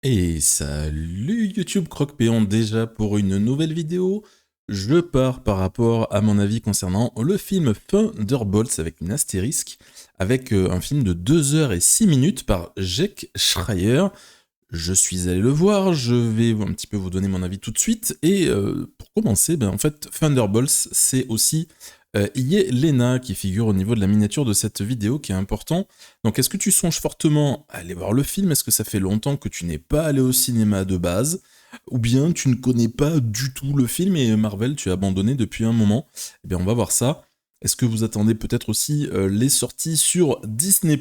Et salut YouTube Croque-Péon déjà pour une nouvelle vidéo. Je pars par rapport à mon avis concernant le film Thunderbolts avec une astérisque, avec un film de 2 heures et 6 minutes par Jake Schreier. Je suis allé le voir, je vais un petit peu vous donner mon avis tout de suite. Et pour commencer, en fait, Thunderbolts, c'est aussi Yelena qui figure au niveau de la miniature de cette vidéo qui est important. Donc est-ce que tu songes fortement à aller voir le film? Est-ce que ça fait longtemps que tu n'es pas allé au cinéma de base? Ou bien tu ne connais pas du tout le film et Marvel tu as abandonné depuis un moment? Eh bien on va voir ça. Est-ce que vous attendez peut-être aussi les sorties sur Disney+?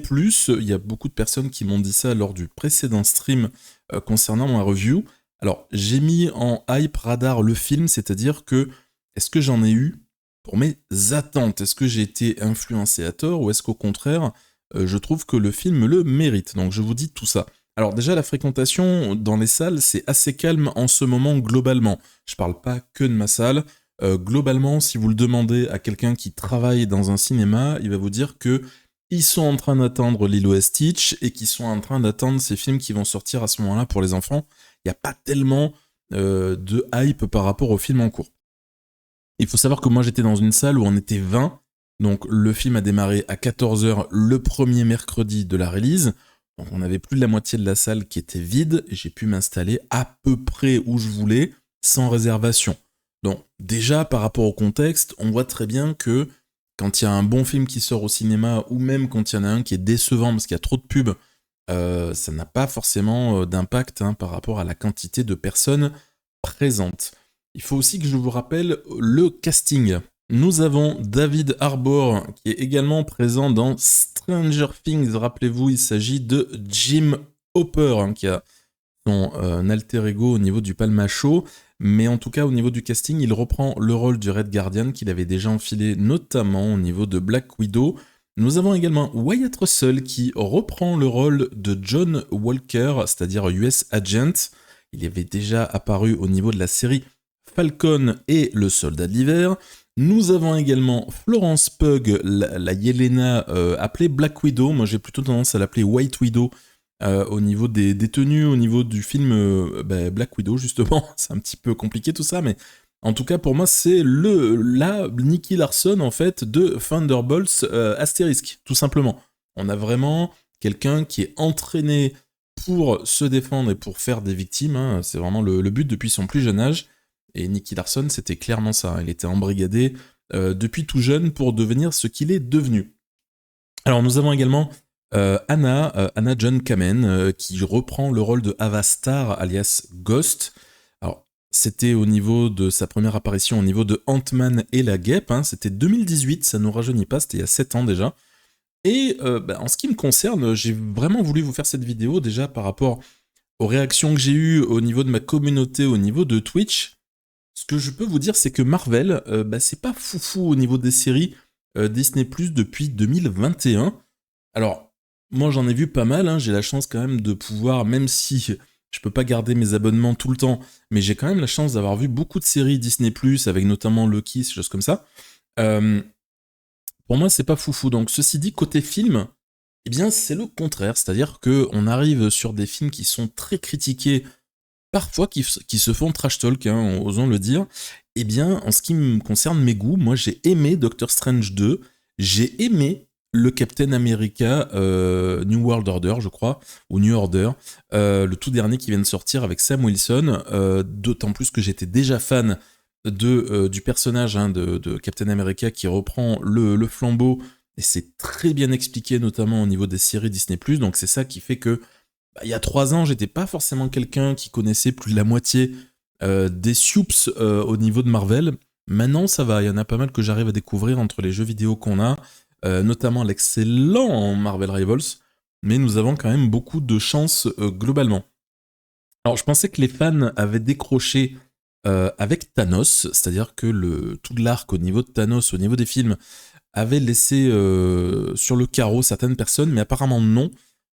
Il y a beaucoup de personnes qui m'ont dit ça lors du précédent stream concernant ma review. Alors j'ai mis en hype radar le film, c'est-à-dire que est-ce que j'en ai eu pour mes attentes? Est-ce que j'ai été influencé à tort ou est-ce qu'au contraire, je trouve que le film le mérite? Donc je vous dis tout ça. Alors déjà, la fréquentation dans les salles, c'est assez calme en ce moment globalement. Je parle pas que de ma salle. Globalement, si vous le demandez à quelqu'un qui travaille dans un cinéma, il va vous dire que ils sont en train d'attendre Lilo et Stitch et qu'ils sont en train d'attendre ces films qui vont sortir à ce moment-là pour les enfants. Il n'y a pas tellement de hype par rapport au film en cours. Il faut savoir que moi j'étais dans une salle où on était 20, donc le film a démarré à 14h le premier mercredi de la release, donc on avait plus de la moitié de la salle qui était vide, et j'ai pu m'installer à peu près où je voulais, sans réservation. Donc déjà par rapport au contexte, on voit très bien que quand il y a un bon film qui sort au cinéma, ou même quand il y en a un qui est décevant parce qu'il y a trop de pubs, ça n'a pas forcément d'impact par rapport à la quantité de personnes présentes. Il faut aussi que je vous rappelle le casting. Nous avons David Harbour qui est également présent dans Stranger Things. Rappelez-vous, il s'agit de Jim Hopper qui a son alter ego au niveau du Palma Show. Mais en tout cas, au niveau du casting, il reprend le rôle du Red Guardian qu'il avait déjà enfilé notamment au niveau de Black Widow. Nous avons également Wyatt Russell qui reprend le rôle de John Walker, c'est-à-dire US Agent. Il avait déjà apparu au niveau de la série Falcon et le Soldat de l'hiver. Nous avons également Florence Pugh, la Yelena appelée Black Widow. Moi j'ai plutôt tendance à l'appeler White Widow au niveau des tenues, au niveau du film Black Widow justement. C'est un petit peu compliqué tout ça, mais en tout cas pour moi c'est la Nicky Larson en fait de Thunderbolts astérisque, tout simplement. On a vraiment quelqu'un qui est entraîné pour se défendre et pour faire des victimes. C'est vraiment le but depuis son plus jeune âge. Et Nicky Larson, c'était clairement ça. Il était embrigadé depuis tout jeune pour devenir ce qu'il est devenu. Alors nous avons également Anna John Kamen, qui reprend le rôle de Avastar, alias Ghost. Alors c'était au niveau de sa première apparition, au niveau de Ant-Man et la Guêpe. C'était 2018, ça ne nous rajeunit pas, c'était il y a 7 ans déjà. Et en ce qui me concerne, j'ai vraiment voulu vous faire cette vidéo déjà par rapport aux réactions que j'ai eues au niveau de ma communauté, au niveau de Twitch. Ce que je peux vous dire, c'est que Marvel, c'est pas foufou au niveau des séries Disney+ depuis 2021. Alors, moi j'en ai vu pas mal, j'ai la chance quand même de pouvoir, même si je peux pas garder mes abonnements tout le temps, mais j'ai quand même la chance d'avoir vu beaucoup de séries Disney+, avec notamment Loki, ces choses comme ça. Pour moi, c'est pas foufou. Donc, ceci dit, côté film, eh bien, c'est le contraire. C'est-à-dire qu'on arrive sur des films qui sont très critiqués, parfois qui se font trash talk, osons le dire. Eh bien, en ce qui me concerne mes goûts, moi j'ai aimé Doctor Strange 2, j'ai aimé le Captain America New World Order, je crois, ou New Order, le tout dernier qui vient de sortir avec Sam Wilson, d'autant plus que j'étais déjà fan du personnage de Captain America qui reprend le flambeau, et c'est très bien expliqué, notamment au niveau des séries Disney+, donc c'est ça qui fait que il y a 3 ans, j'étais pas forcément quelqu'un qui connaissait plus de la moitié des Supes au niveau de Marvel. Maintenant, ça va, il y en a pas mal que j'arrive à découvrir entre les jeux vidéo qu'on a, notamment l'excellent Marvel Rivals, mais nous avons quand même beaucoup de chance globalement. Alors, je pensais que les fans avaient décroché avec Thanos, c'est-à-dire que tout l'arc au niveau de Thanos, au niveau des films, avait laissé sur le carreau certaines personnes, mais apparemment non.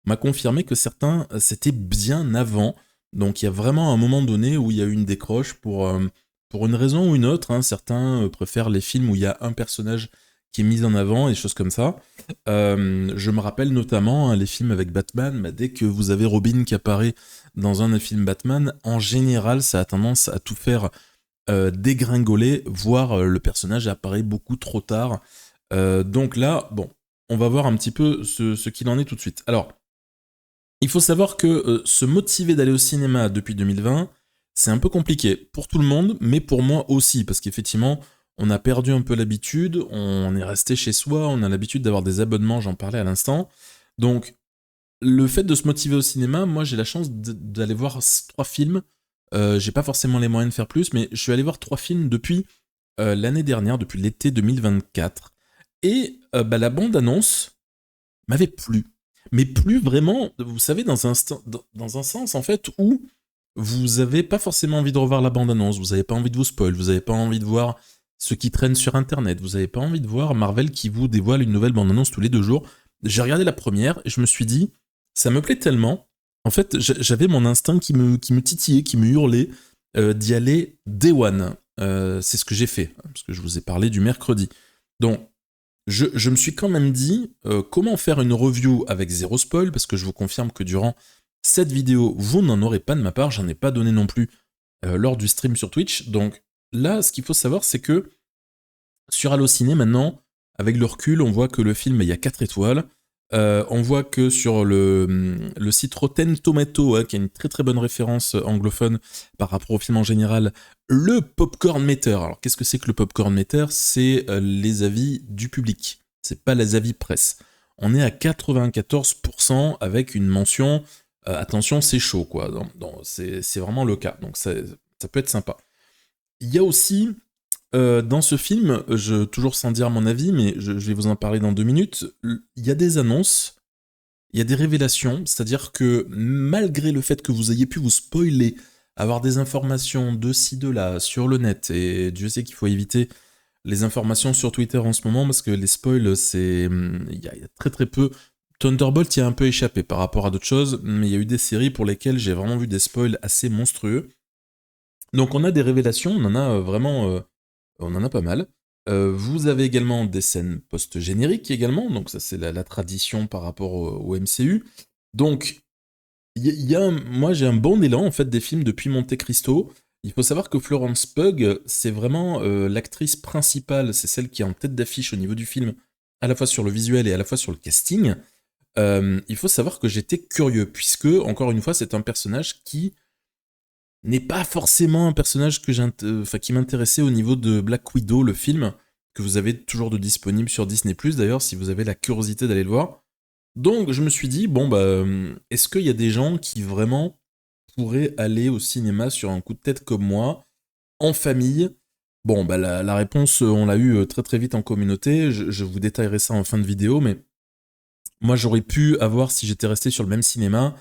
M'a confirmé que certains, c'était bien avant. Donc il y a vraiment un moment donné où il y a eu une décroche pour une raison ou une autre. Certains préfèrent les films où il y a un personnage qui est mise en avant et des choses comme ça. Je me rappelle notamment les films avec Batman. Dès que vous avez Robin qui apparaît dans un film Batman, en général, ça a tendance à tout faire dégringoler, voire le personnage apparaît beaucoup trop tard. Donc là, bon, on va voir un petit peu ce qu'il en est tout de suite. Alors, il faut savoir que se motiver d'aller au cinéma depuis 2020, c'est un peu compliqué pour tout le monde, mais pour moi aussi, parce qu'effectivement, on a perdu un peu l'habitude, on est resté chez soi, on a l'habitude d'avoir des abonnements, j'en parlais à l'instant. Donc, le fait de se motiver au cinéma, moi j'ai la chance d'aller voir 3 films. J'ai pas forcément les moyens de faire plus, mais je suis allé voir 3 films depuis l'année dernière, depuis l'été 2024. Et la bande-annonce m'avait plu. Mais plus vraiment, vous savez, dans un sens en fait où vous avez pas forcément envie de revoir la bande-annonce, vous avez pas envie de vous spoil, vous avez pas envie de voir ce qui traîne sur internet, vous avez pas envie de voir Marvel qui vous dévoile une nouvelle bande-annonce tous les 2 jours. J'ai regardé la première et je me suis dit, ça me plaît tellement. En fait, j'avais mon instinct qui me titillait, qui me hurlait d'y aller day one. C'est ce que j'ai fait, parce que je vous ai parlé du mercredi. Donc, je me suis quand même dit comment faire une review avec zéro spoil, parce que je vous confirme que durant cette vidéo, vous n'en aurez pas de ma part, j'en ai pas donné non plus lors du stream sur Twitch. Donc là, ce qu'il faut savoir, c'est que sur Allociné, maintenant, avec le recul, on voit que le film, il y a 4 étoiles. On voit que sur le site Rotten Tomato, qui a une très très bonne référence anglophone par rapport au film en général, le Popcorn Meter. Alors qu'est-ce que c'est que le Popcorn Meter ? C'est les avis du public, c'est pas les avis presse. On est à 94% avec une mention attention, c'est chaud, quoi. C'est vraiment le cas, donc ça peut être sympa. Il y a aussi dans ce film, toujours sans dire mon avis, mais je vais vous en parler dans 2 minutes, il y a des annonces, il y a des révélations, c'est-à-dire que malgré le fait que vous ayez pu vous spoiler, avoir des informations de ci, de là, sur le net, et Dieu sait qu'il faut éviter les informations sur Twitter en ce moment, parce que les spoils, il y a très très peu. Thunderbolt y a un peu échappé par rapport à d'autres choses, mais il y a eu des séries pour lesquelles j'ai vraiment vu des spoils assez monstrueux. Donc on a des révélations, on en a vraiment... on en a pas mal. Vous avez également des scènes post-génériques également, donc ça c'est la tradition par rapport au MCU. Donc, moi j'ai un bon élan en fait des films depuis Monte Cristo. Il faut savoir que Florence Pugh, c'est vraiment l'actrice principale, c'est celle qui est en tête d'affiche au niveau du film, à la fois sur le visuel et à la fois sur le casting. Il faut savoir que j'étais curieux, puisque, encore une fois, c'est un personnage qui n'est pas forcément un personnage qui m'intéressait au niveau de Black Widow, le film, que vous avez toujours de disponible sur Disney+, d'ailleurs, si vous avez la curiosité d'aller le voir. Donc, je me suis dit, est-ce qu'il y a des gens qui vraiment pourraient aller au cinéma sur un coup de tête comme moi, en famille ? Bon, la réponse, on l'a eu très très vite en communauté, je vous détaillerai ça en fin de vidéo, mais moi, j'aurais pu avoir, si j'étais resté sur le même cinéma,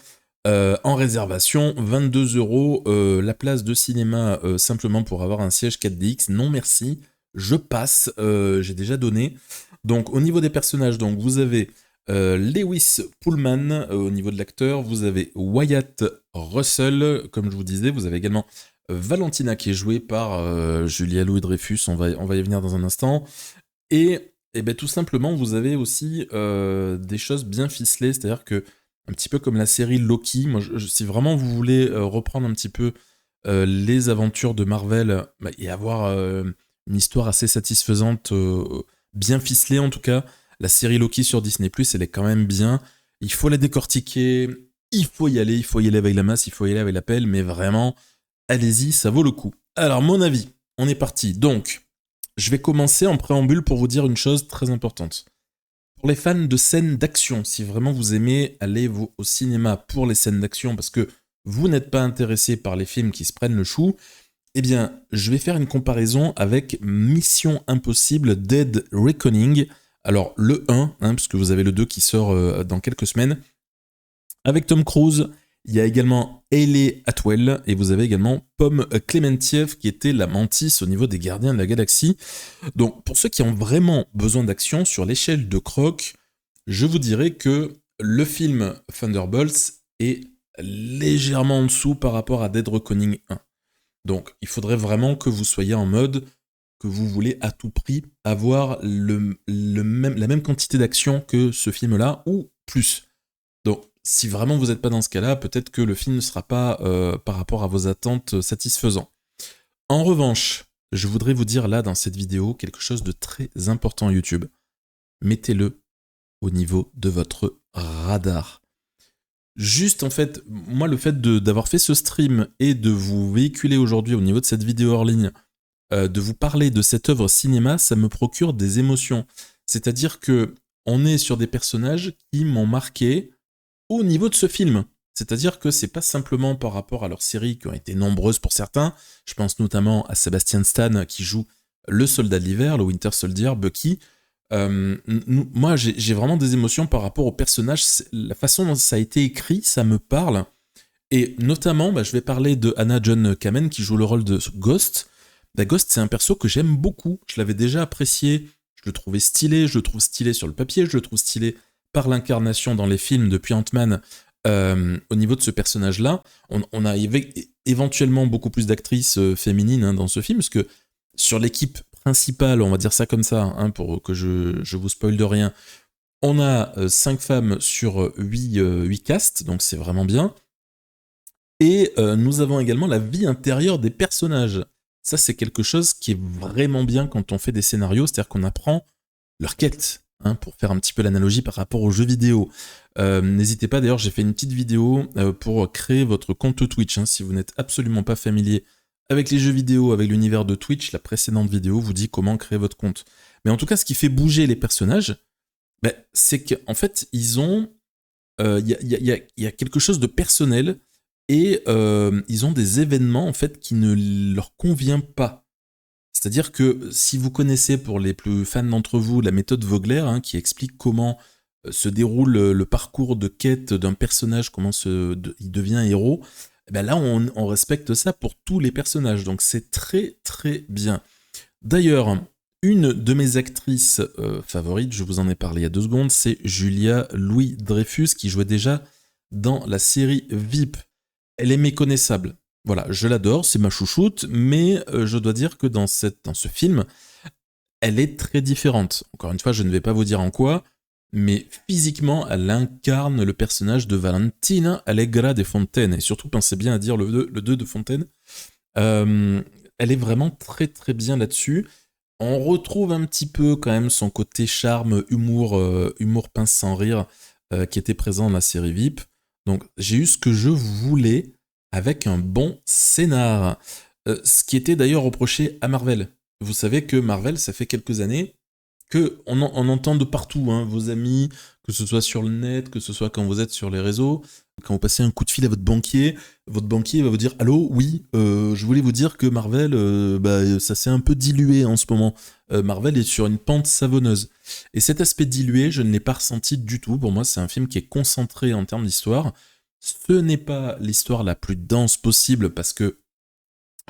en réservation, 22 € la place de cinéma simplement pour avoir un siège 4DX. Non merci, je passe, j'ai déjà donné. Donc au niveau des personnages, donc, vous avez Lewis Pullman au niveau de l'acteur, vous avez Wyatt Russell, comme je vous disais, vous avez également Valentina qui est jouée par Julia Louis-Dreyfus, on va y venir dans un instant. Et tout simplement, vous avez aussi des choses bien ficelées, c'est-à-dire que un petit peu comme la série Loki, moi, si vraiment vous voulez reprendre un petit peu les aventures de Marvel et avoir une histoire assez satisfaisante, bien ficelée en tout cas, la série Loki sur Disney+, elle est quand même bien. Il faut la décortiquer, il faut y aller avec la masse, il faut y aller avec la pelle, mais vraiment, allez-y, ça vaut le coup. Alors, mon avis, on est parti. Donc, je vais commencer en préambule pour vous dire une chose très importante. Pour les fans de scènes d'action, si vraiment vous aimez aller au cinéma pour les scènes d'action parce que vous n'êtes pas intéressé par les films qui se prennent le chou, eh bien, je vais faire une comparaison avec Mission Impossible Dead Reckoning. Alors, le 1, parce que vous avez le 2 qui sort dans quelques semaines, avec Tom Cruise. Il y a également Hayley Atwell et vous avez également Pom Klementieff qui était la mantis au niveau des Gardiens de la Galaxie. Donc pour ceux qui ont vraiment besoin d'action sur l'échelle de Croc, je vous dirais que le film Thunderbolts est légèrement en dessous par rapport à Dead Reckoning 1. Donc il faudrait vraiment que vous soyez en mode que vous voulez à tout prix avoir la même quantité d'action que ce film-là, ou plus. Donc, si vraiment vous n'êtes pas dans ce cas-là, peut-être que le film ne sera pas, par rapport à vos attentes, satisfaisant. En revanche, je voudrais vous dire là, dans cette vidéo, quelque chose de très important YouTube. Mettez-le au niveau de votre radar. Juste, en fait, moi, le fait d'avoir fait ce stream et de vous véhiculer aujourd'hui au niveau de cette vidéo hors ligne, de vous parler de cette œuvre cinéma, ça me procure des émotions. C'est-à-dire que on est sur des personnages qui m'ont marqué au niveau de ce film. C'est-à-dire que c'est pas simplement par rapport à leurs séries qui ont été nombreuses pour certains. Je pense notamment à Sebastian Stan qui joue le soldat de l'hiver, le Winter Soldier, Bucky. Moi, j'ai vraiment des émotions par rapport au personnage. La façon dont ça a été écrit, ça me parle. Et notamment, je vais parler de Hannah John Kamen qui joue le rôle de Ghost. Ghost, c'est un perso que j'aime beaucoup. Je l'avais déjà apprécié. Je le trouvais stylé. Je le trouve stylé sur le papier. Je le trouve stylé par l'incarnation dans les films depuis Ant-Man. Au niveau de ce personnage-là, on a éventuellement beaucoup plus d'actrices féminines dans ce film, parce que sur l'équipe principale, on va dire ça comme ça, pour que je vous spoil de rien, on a 5 femmes sur 8 castes, donc c'est vraiment bien. Et nous avons également la vie intérieure des personnages. Ça, c'est quelque chose qui est vraiment bien quand on fait des scénarios, c'est-à-dire qu'on apprend leur quête, pour faire un petit peu l'analogie par rapport aux jeux vidéo. N'hésitez pas, d'ailleurs, j'ai fait une petite vidéo pour créer votre compte Twitch. Si vous n'êtes absolument pas familier avec les jeux vidéo, avec l'univers de Twitch, la précédente vidéo vous dit comment créer votre compte. Mais en tout cas, ce qui fait bouger les personnages, c'est qu'en fait, ils ont... Il y a quelque chose de personnel et ils ont des événements en fait qui ne leur conviennent pas. C'est-à-dire que si vous connaissez, pour les plus fans d'entre vous, la méthode Vogler, qui explique comment se déroule le parcours de quête d'un personnage, comment il devient héros, là on respecte ça pour tous les personnages, donc c'est très très bien. D'ailleurs, une de mes actrices favorites, je vous en ai parlé il y a 2 secondes, c'est Julia Louis-Dreyfus, qui jouait déjà dans la série VIP. Elle est méconnaissable. Voilà, je l'adore, c'est ma chouchoute, mais je dois dire que dans ce film, elle est très différente. Encore une fois, je ne vais pas vous dire en quoi, mais physiquement, elle incarne le personnage de Valentina Allegra de Fontaine. Et surtout, pensez bien à dire le 2 de Fontaine. Elle est vraiment très très bien là-dessus. On retrouve un petit peu quand même son côté charme, humour pince sans rire, qui était présent dans la série VIP. Donc j'ai eu ce que je voulais avec un bon scénar. Ce qui était d'ailleurs reproché à Marvel. Vous savez que Marvel, ça fait quelques années qu'on entend de partout, vos amis, que ce soit sur le net, que ce soit quand vous êtes sur les réseaux, quand vous passez un coup de fil à votre banquier va vous dire « Allô, oui, je voulais vous dire que Marvel, ça s'est un peu dilué en ce moment. Marvel est sur une pente savonneuse. » Et cet aspect dilué, je ne l'ai pas ressenti du tout. Pour moi, c'est un film qui est concentré en termes d'histoire. Ce n'est pas l'histoire la plus dense possible, parce que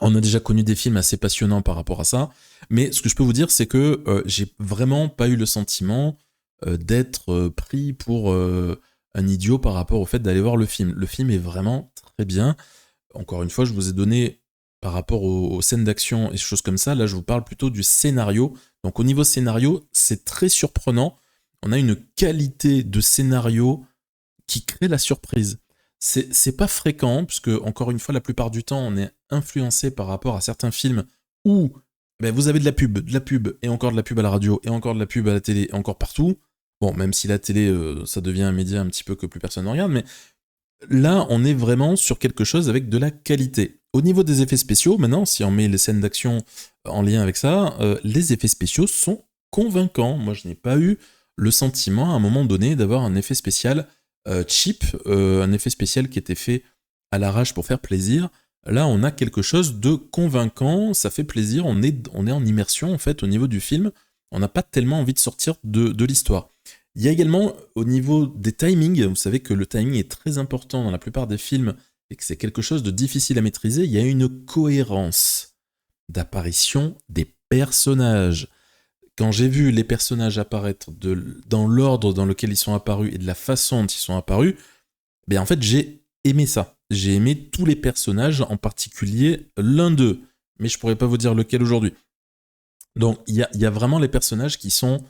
on a déjà connu des films assez passionnants par rapport à ça, mais ce que je peux vous dire, c'est que j'ai vraiment pas eu le sentiment d'être pris pour un idiot par rapport au fait d'aller voir le film. Le film est vraiment très bien. Encore une fois, je vous ai donné par rapport aux scènes d'action et choses comme ça, là je vous parle plutôt du scénario. Donc au niveau scénario, c'est très surprenant. On a une qualité de scénario qui crée la surprise. C'est pas fréquent, puisque encore une fois, la plupart du temps, on est influencé par rapport à certains films où vous avez de la pub, et encore de la pub à la radio, et encore de la pub à la télé, et encore partout. Bon, même si la télé, ça devient un média un petit peu que plus personne ne regarde, mais là, on est vraiment sur quelque chose avec de la qualité. Au niveau des effets spéciaux, maintenant, si on met les scènes d'action en lien avec ça, les effets spéciaux sont convaincants. Moi, je n'ai pas eu le sentiment, à un moment donné, d'avoir un effet spécial cheap, un effet spécial qui était fait à l'arrache pour faire plaisir. Là, on a quelque chose de convaincant, ça fait plaisir, on est en immersion en fait au niveau du film, on n'a pas tellement envie de sortir de l'histoire. Il y a également au niveau des timings, vous savez que le timing est très important dans la plupart des films et que c'est quelque chose de difficile à maîtriser, il y a une cohérence d'apparition des personnages. Quand j'ai vu les personnages apparaître dans l'ordre dans lequel ils sont apparus et de la façon dont ils sont apparus, en fait j'ai aimé ça. J'ai aimé tous les personnages, en particulier l'un d'eux, mais je pourrais pas vous dire lequel aujourd'hui. Donc il y a vraiment les personnages qui sont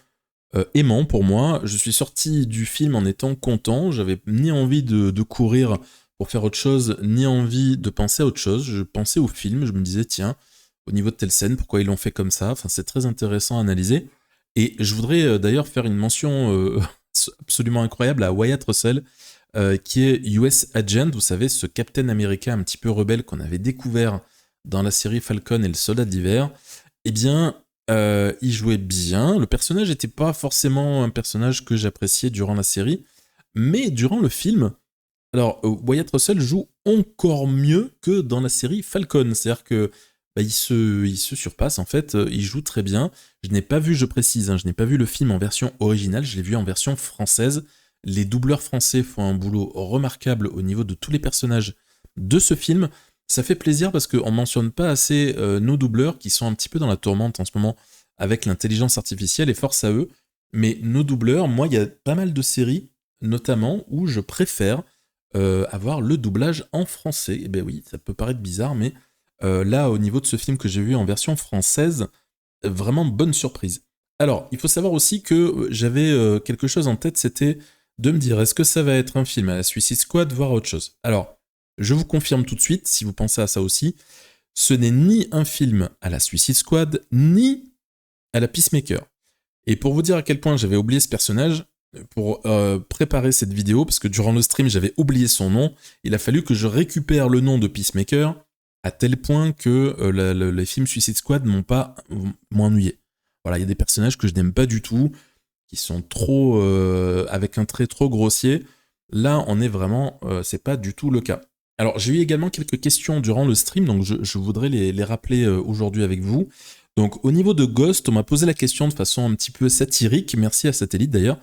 aimants pour moi. Je suis sorti du film en étant content, j'avais ni envie de courir pour faire autre chose, ni envie de penser à autre chose. Je pensais au film, je me disais tiens, au niveau de telle scène, pourquoi ils l'ont fait comme ça? Enfin, c'est très intéressant à analyser. Et je voudrais d'ailleurs faire une mention absolument incroyable à Wyatt Russell, qui est US Agent, vous savez, ce Captain America un petit peu rebelle qu'on avait découvert dans la série Falcon et le Soldat d'hiver. Eh bien, il jouait bien. Le personnage n'était pas forcément un personnage que j'appréciais durant la série, mais durant le film, alors Wyatt Russell joue encore mieux que dans la série Falcon. C'est-à-dire que bah, il se surpasse en fait, il joue très bien. Je n'ai pas vu, je précise, hein, je n'ai pas vu le film en version originale, je l'ai vu en version française. Les doubleurs français font un boulot remarquable au niveau de tous les personnages de ce film. Ça fait plaisir parce qu'on ne mentionne pas assez nos doubleurs qui sont un petit peu dans la tourmente en ce moment avec l'intelligence artificielle et force à eux. Mais nos doubleurs, moi, il y a pas mal de séries, notamment, où je préfère avoir le doublage en français. Et ben oui, ça peut paraître bizarre, mais là, au niveau de ce film que j'ai vu en version française, vraiment bonne surprise. Alors, il faut savoir aussi que j'avais quelque chose en tête, c'était de me dire, est-ce que ça va être un film à la Suicide Squad, voire autre chose? Alors, je vous confirme tout de suite, si vous pensez à ça aussi, ce n'est ni un film à la Suicide Squad, ni à la Peacemaker. Et pour vous dire à quel point j'avais oublié ce personnage, pour préparer cette vidéo, parce que durant le stream j'avais oublié son nom, il a fallu que je récupère le nom de Peacemaker, à tel point que les films Suicide Squad m'ont ennuyé. Voilà, il y a des personnages que je n'aime pas du tout, qui sont trop avec un trait trop grossier. Là, on est vraiment, c'est pas du tout le cas. Alors, j'ai eu également quelques questions durant le stream, donc je voudrais les rappeler aujourd'hui avec vous. Donc, au niveau de Ghost, on m'a posé la question de façon un petit peu satirique, merci à Satellite d'ailleurs.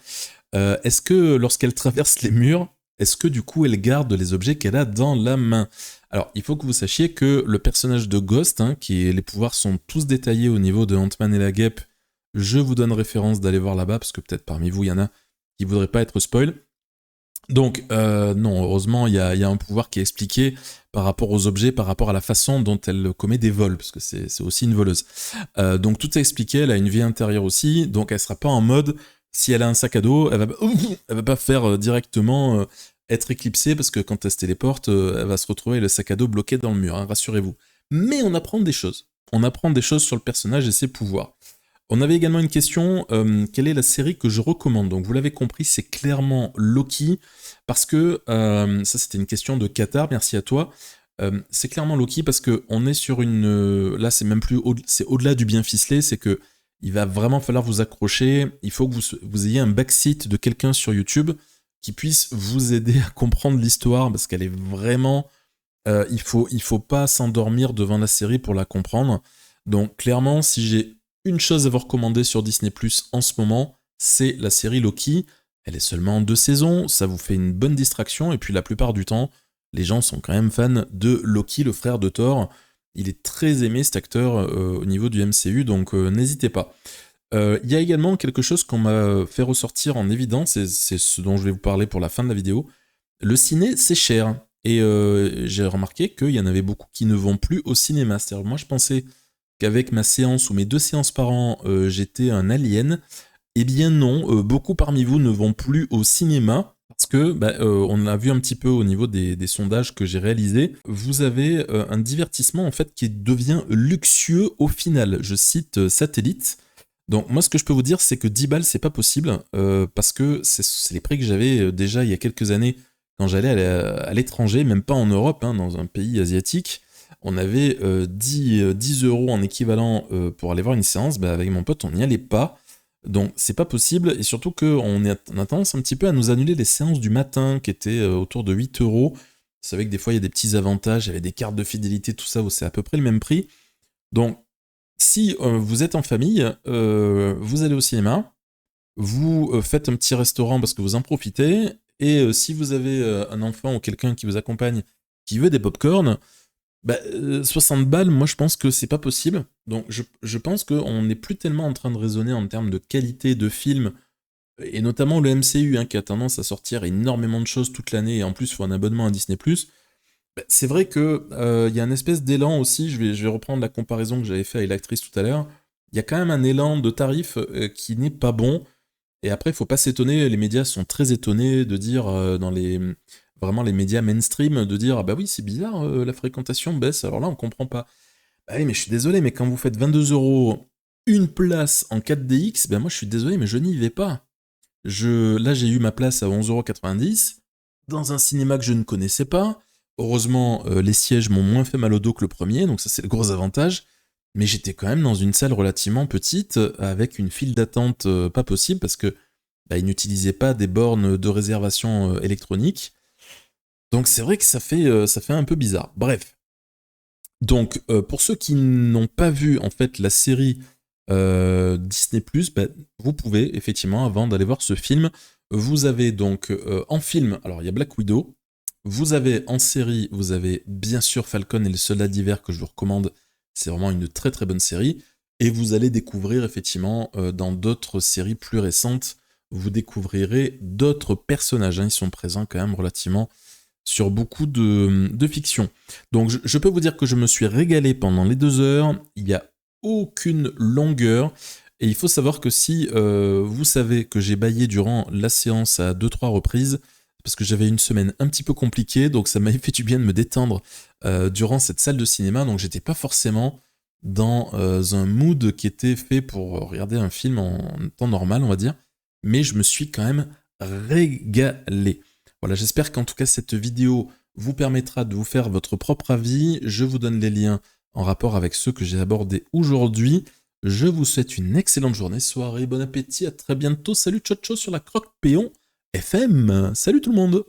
Est-ce que lorsqu'elle traverse les murs, est-ce que du coup elle garde les objets qu'elle a dans la main? Alors, il faut que vous sachiez que le personnage de Ghost, hein, les pouvoirs sont tous détaillés au niveau de Ant-Man et la Guêpe. Je vous donne référence d'aller voir là-bas, parce que peut-être parmi vous, il y en a qui ne voudraient pas être spoil. Donc, non, heureusement, il y a un pouvoir qui est expliqué par rapport aux objets, par rapport à la façon dont elle commet des vols, parce que c'est aussi une voleuse. Donc, tout est expliqué, elle a une vie intérieure aussi, donc elle sera pas en mode, si elle a un sac à dos, elle va pas faire directement être éclipsée, parce que quand elle se téléporte, elle va se retrouver le sac à dos bloqué dans le mur, hein, rassurez-vous. Mais on apprend des choses. On apprend des choses sur le personnage et ses pouvoirs. On avait également une question, quelle est la série que je recommande? Donc vous l'avez compris, c'est clairement Loki, parce que, ça c'était une question de Qatar, merci à toi, c'est clairement Loki parce qu'on est sur une... là c'est même plus... c'est au-delà du bien ficelé, c'est que il va vraiment falloir vous accrocher, il faut que vous ayez un backseat de quelqu'un sur YouTube qui puisse vous aider à comprendre l'histoire, parce qu'elle est vraiment... il faut pas s'endormir devant la série pour la comprendre. Donc clairement, si j'ai une chose à vous recommander sur Disney+ en ce moment, c'est la série Loki. Elle est seulement en 2 saisons, ça vous fait une bonne distraction, et puis la plupart du temps, les gens sont quand même fans de Loki, le frère de Thor. Il est très aimé cet acteur au niveau du MCU, donc n'hésitez pas. Il y a également quelque chose qu'on m'a fait ressortir en évidence, et c'est ce dont je vais vous parler pour la fin de la vidéo. Le ciné, c'est cher. Et j'ai remarqué qu'il y en avait beaucoup qui ne vont plus au cinéma. C'est-à-dire, moi, je pensais qu'avec ma séance ou mes 2 séances par an, j'étais un alien. Eh bien non, beaucoup parmi vous ne vont plus au cinéma parce que, on l'a vu un petit peu au niveau des sondages que j'ai réalisés, vous avez un divertissement en fait qui devient luxueux au final. Je cite Satellite. Donc moi ce que je peux vous dire c'est que 10 balles c'est pas possible parce que c'est les prix que j'avais déjà il y a quelques années quand j'allais à l'étranger, même pas en Europe, hein, dans un pays asiatique. On avait 10 euros en équivalent pour aller voir une séance, avec mon pote on n'y allait pas, donc c'est pas possible, et surtout qu'on a tendance un petit peu à nous annuler les séances du matin qui étaient autour de 8 euros. Vous savez que des fois il y a des petits avantages, il y avait des cartes de fidélité, tout ça où c'est à peu près le même prix. Donc si vous êtes en famille, vous allez au cinéma, vous faites un petit restaurant parce que vous en profitez, et si vous avez un enfant ou quelqu'un qui vous accompagne qui veut des pop-corn, 60 balles, moi je pense que c'est pas possible. Donc je pense qu'on n'est plus tellement en train de raisonner en termes de qualité de film, et notamment le MCU, hein, qui a tendance à sortir énormément de choses toute l'année, et en plus il faut un abonnement à Disney+. C'est vrai que y a une espèce d'élan aussi, je vais reprendre la comparaison que j'avais fait avec l'actrice tout à l'heure, il y a quand même un élan de tarif qui n'est pas bon. Et après, il faut pas s'étonner, les médias sont très étonnés de dire, dans vraiment les médias mainstream, de dire, ah bah oui, c'est bizarre, la fréquentation baisse, alors là, on comprend pas. Bah oui, mais je suis désolé, mais quand vous faites 22 € une place en 4DX, ben moi, je suis désolé, mais je n'y vais pas. Là, j'ai eu ma place à 11,90 € dans un cinéma que je ne connaissais pas. Heureusement, les sièges m'ont moins fait mal au dos que le premier, donc ça, c'est le gros avantage. Mais j'étais quand même dans une salle relativement petite, avec une file d'attente pas possible, parce que ils n'utilisaient pas des bornes de réservation électronique. Donc c'est vrai que ça fait un peu bizarre. Bref. Donc pour ceux qui n'ont pas vu en fait la série Disney+, vous pouvez effectivement, avant d'aller voir ce film, vous avez donc en film, alors il y a Black Widow, vous avez en série, vous avez bien sûr Falcon et le Soldat d'hiver que je vous recommande, c'est vraiment une très très bonne série, et vous allez découvrir effectivement dans d'autres séries plus récentes, vous découvrirez d'autres personnages, hein, ils sont présents quand même relativement sur beaucoup de fiction. Donc je peux vous dire que je me suis régalé pendant les 2 heures, il n'y a aucune longueur, et il faut savoir que si vous savez que j'ai bâillé durant la séance à 2-3 reprises, parce que j'avais une semaine un petit peu compliquée, donc ça m'avait fait du bien de me détendre durant cette salle de cinéma, donc j'étais pas forcément dans un mood qui était fait pour regarder un film en temps normal, on va dire, mais je me suis quand même régalé. Voilà, j'espère qu'en tout cas cette vidéo vous permettra de vous faire votre propre avis. Je vous donne les liens en rapport avec ceux que j'ai abordés aujourd'hui. Je vous souhaite une excellente journée, soirée, bon appétit, à très bientôt. Salut, ciao, ciao sur la Croque Péon FM. Salut tout le monde.